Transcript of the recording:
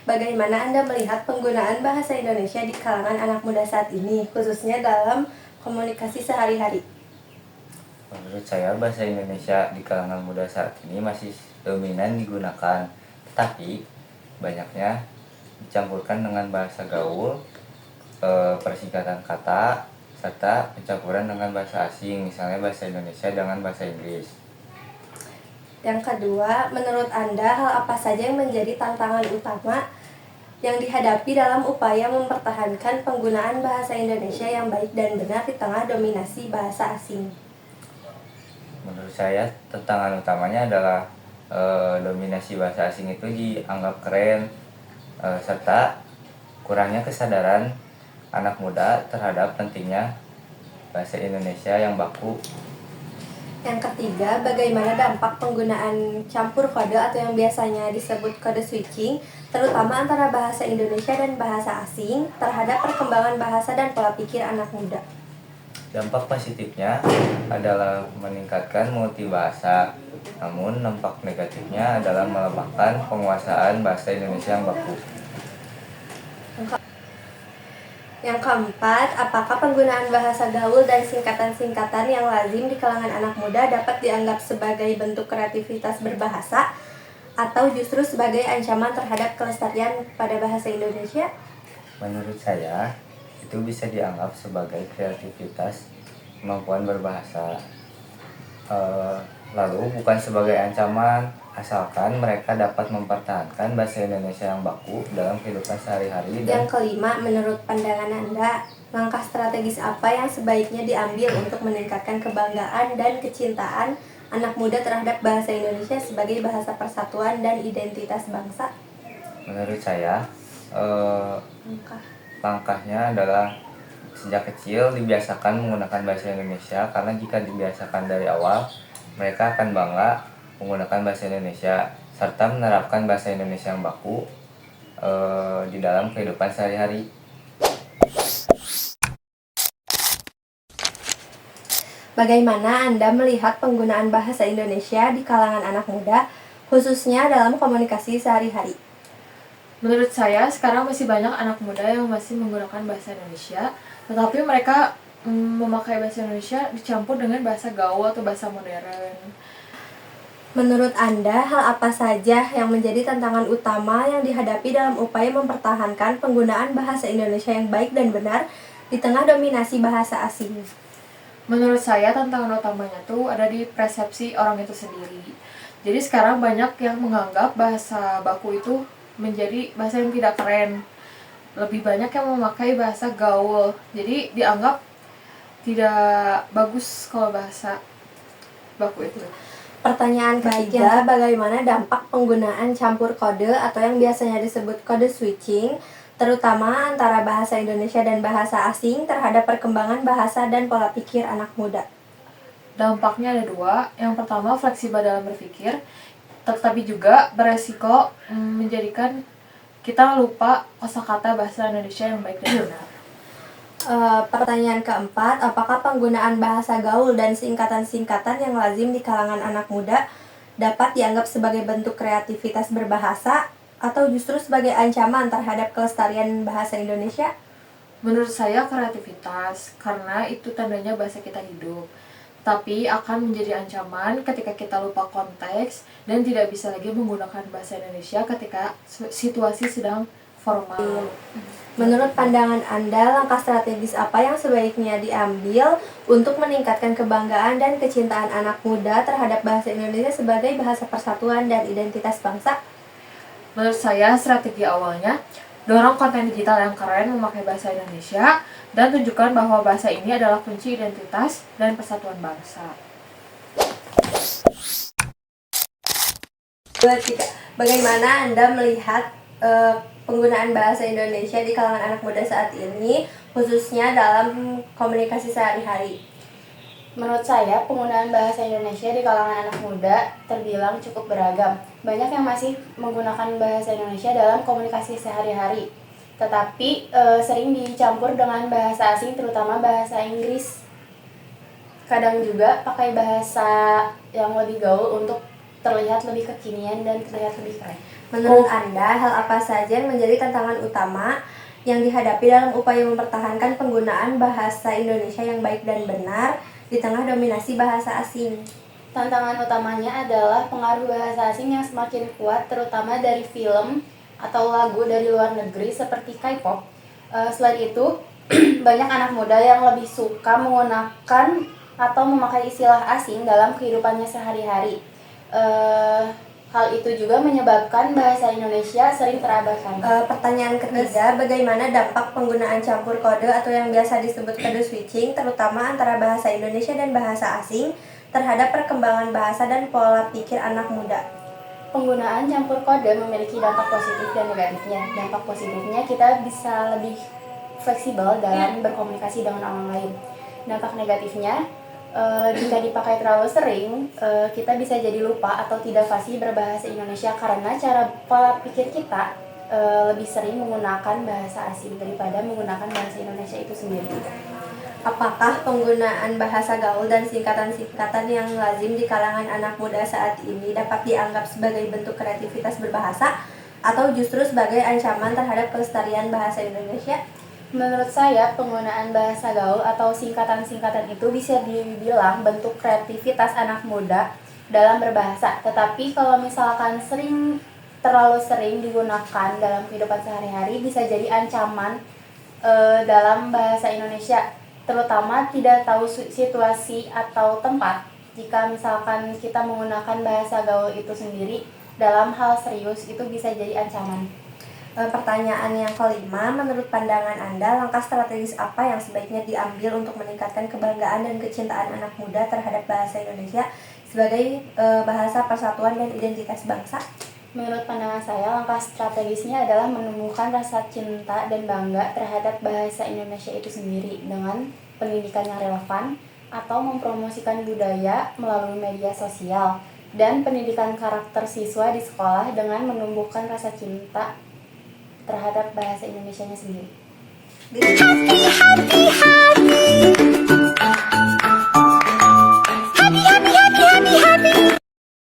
Bagaimana Anda melihat penggunaan bahasa Indonesia di kalangan anak muda saat ini, khususnya dalam komunikasi sehari-hari? Menurut saya bahasa Indonesia di kalangan muda saat ini masih dominan digunakan, tetapi banyaknya dicampurkan dengan bahasa gaul, persingkatan kata, serta pencampuran dengan bahasa asing, misalnya bahasa Indonesia dengan bahasa Inggris. Yang kedua, menurut Anda hal apa saja yang menjadi tantangan utama yang dihadapi dalam upaya mempertahankan penggunaan bahasa Indonesia yang baik dan benar di tengah dominasi bahasa asing? Menurut saya tantangan utamanya adalah dominasi bahasa asing itu dianggap keren, serta kurangnya kesadaran anak muda terhadap pentingnya bahasa Indonesia yang baku. Yang ketiga, bagaimana dampak penggunaan campur kode atau yang biasanya disebut kode switching, terutama antara bahasa Indonesia dan bahasa asing, terhadap perkembangan bahasa dan pola pikir anak muda? Dampak positifnya adalah meningkatkan multibahasa, namun dampak negatifnya adalah melemahkan penguasaan bahasa Indonesia yang baku. Yang keempat, apakah penggunaan bahasa gaul dan singkatan-singkatan yang lazim di kalangan anak muda dapat dianggap sebagai bentuk kreativitas berbahasa atau justru sebagai ancaman terhadap kelestarian pada bahasa Indonesia? Menurut saya, itu bisa dianggap sebagai kreativitas kemampuan berbahasa, lalu bukan sebagai ancaman, asalkan mereka dapat mempertahankan bahasa Indonesia yang baku dalam kehidupan sehari-hari. Yang kelima, menurut pandangan Anda, langkah strategis apa yang sebaiknya diambil untuk meningkatkan kebanggaan dan kecintaan anak muda terhadap bahasa Indonesia sebagai bahasa persatuan dan identitas bangsa? Menurut saya, langkahnya adalah sejak kecil dibiasakan menggunakan bahasa Indonesia, karena jika dibiasakan dari awal, mereka akan bangga menggunakan bahasa Indonesia serta menerapkan bahasa Indonesia yang baku di dalam kehidupan sehari-hari. Bagaimana Anda melihat penggunaan bahasa Indonesia di kalangan anak muda, khususnya dalam komunikasi sehari-hari? Menurut saya, sekarang masih banyak anak muda yang masih menggunakan bahasa Indonesia, tetapi mereka memakai bahasa Indonesia dicampur dengan bahasa gaul atau bahasa modern. Menurut Anda, hal apa saja yang menjadi tantangan utama yang dihadapi dalam upaya mempertahankan penggunaan bahasa Indonesia yang baik dan benar di tengah dominasi bahasa asing? Menurut saya, tantangan utamanya tuh ada di persepsi orang itu sendiri. Jadi sekarang banyak yang menganggap bahasa baku itu menjadi bahasa yang tidak keren. Lebih banyak yang memakai bahasa gaul. Jadi dianggap tidak bagus kalau bahasa baku itu. Pertanyaan ketiga, bagaimana dampak penggunaan campur kode atau yang biasanya disebut kode switching, terutama antara bahasa Indonesia dan bahasa asing terhadap perkembangan bahasa dan pola pikir anak muda? Dampaknya ada dua. Yang pertama, fleksibel dalam berpikir, tetapi juga beresiko menjadikan kita lupa kosakata bahasa Indonesia yang baik dan benar. Pertanyaan keempat, apakah penggunaan bahasa gaul dan singkatan-singkatan yang lazim di kalangan anak muda dapat dianggap sebagai bentuk kreativitas berbahasa atau justru sebagai ancaman terhadap kelestarian bahasa Indonesia? Menurut saya kreativitas, karena itu tandanya bahasa kita hidup. Tapi akan menjadi ancaman ketika kita lupa konteks dan tidak bisa lagi menggunakan bahasa Indonesia ketika situasi sedang formal. Menurut pandangan Anda, langkah strategis apa yang sebaiknya diambil untuk meningkatkan kebanggaan dan kecintaan anak muda terhadap bahasa Indonesia sebagai bahasa persatuan dan identitas bangsa? Menurut saya, strategi awalnya, dorong konten digital yang keren memakai bahasa Indonesia dan tunjukkan bahwa bahasa ini adalah kunci identitas dan persatuan bangsa. Bagaimana Anda melihat penggunaan bahasa Indonesia di kalangan anak muda saat ini, khususnya dalam komunikasi sehari-hari? Menurut saya, penggunaan bahasa Indonesia di kalangan anak muda terbilang cukup beragam. Banyak yang masih menggunakan bahasa Indonesia dalam komunikasi sehari-hari, tetapi sering dicampur dengan bahasa asing, terutama bahasa Inggris. Kadang juga pakai bahasa yang lebih gaul untuk terlihat lebih kekinian dan terlihat lebih keren. Menurut Anda, hal apa saja yang menjadi tantangan utama yang dihadapi dalam upaya mempertahankan penggunaan bahasa Indonesia yang baik dan benar di tengah dominasi bahasa asing? Tantangan utamanya adalah pengaruh bahasa asing yang semakin kuat, terutama dari film atau lagu dari luar negeri seperti K-pop. Selain itu, banyak anak muda yang lebih suka menggunakan atau memakai istilah asing dalam kehidupannya sehari-hari. Hal itu juga menyebabkan bahasa Indonesia sering terabaikan. Pertanyaan ketiga, bagaimana dampak penggunaan campur kode atau yang biasa disebut kode switching, terutama antara bahasa Indonesia dan bahasa asing, terhadap perkembangan bahasa dan pola pikir anak muda? Penggunaan campur kode memiliki dampak positif dan negatifnya. Dampak positifnya kita bisa lebih fleksibel dalam berkomunikasi dengan orang lain. Dampak negatifnya, jika dipakai terlalu sering, kita bisa jadi lupa atau tidak fasih berbahasa Indonesia karena pola pikir kita lebih sering menggunakan bahasa asing daripada menggunakan bahasa Indonesia itu sendiri. Apakah penggunaan bahasa gaul dan singkatan-singkatan yang lazim di kalangan anak muda saat ini dapat dianggap sebagai bentuk kreativitas berbahasa atau justru sebagai ancaman terhadap kelestarian bahasa Indonesia? Menurut saya, penggunaan bahasa gaul atau singkatan-singkatan itu bisa dibilang bentuk kreativitas anak muda dalam berbahasa. Tetapi kalau misalkan terlalu sering digunakan dalam kehidupan sehari-hari, bisa jadi ancaman dalam bahasa Indonesia, terutama tidak tahu situasi atau tempat. Jika misalkan kita menggunakan bahasa gaul itu sendiri dalam hal serius, itu bisa jadi ancaman. Pertanyaan yang kelima, menurut pandangan Anda, langkah strategis apa yang sebaiknya diambil untuk meningkatkan kebanggaan dan kecintaan anak muda terhadap bahasa Indonesia sebagai bahasa persatuan dan identitas bangsa? Menurut pandangan saya, langkah strategisnya adalah menumbuhkan rasa cinta dan bangga terhadap bahasa Indonesia itu sendiri dengan pendidikan yang relevan atau mempromosikan budaya melalui media sosial dan pendidikan karakter siswa di sekolah dengan menumbuhkan rasa cinta terhadap bahasa Indonesianya sendiri.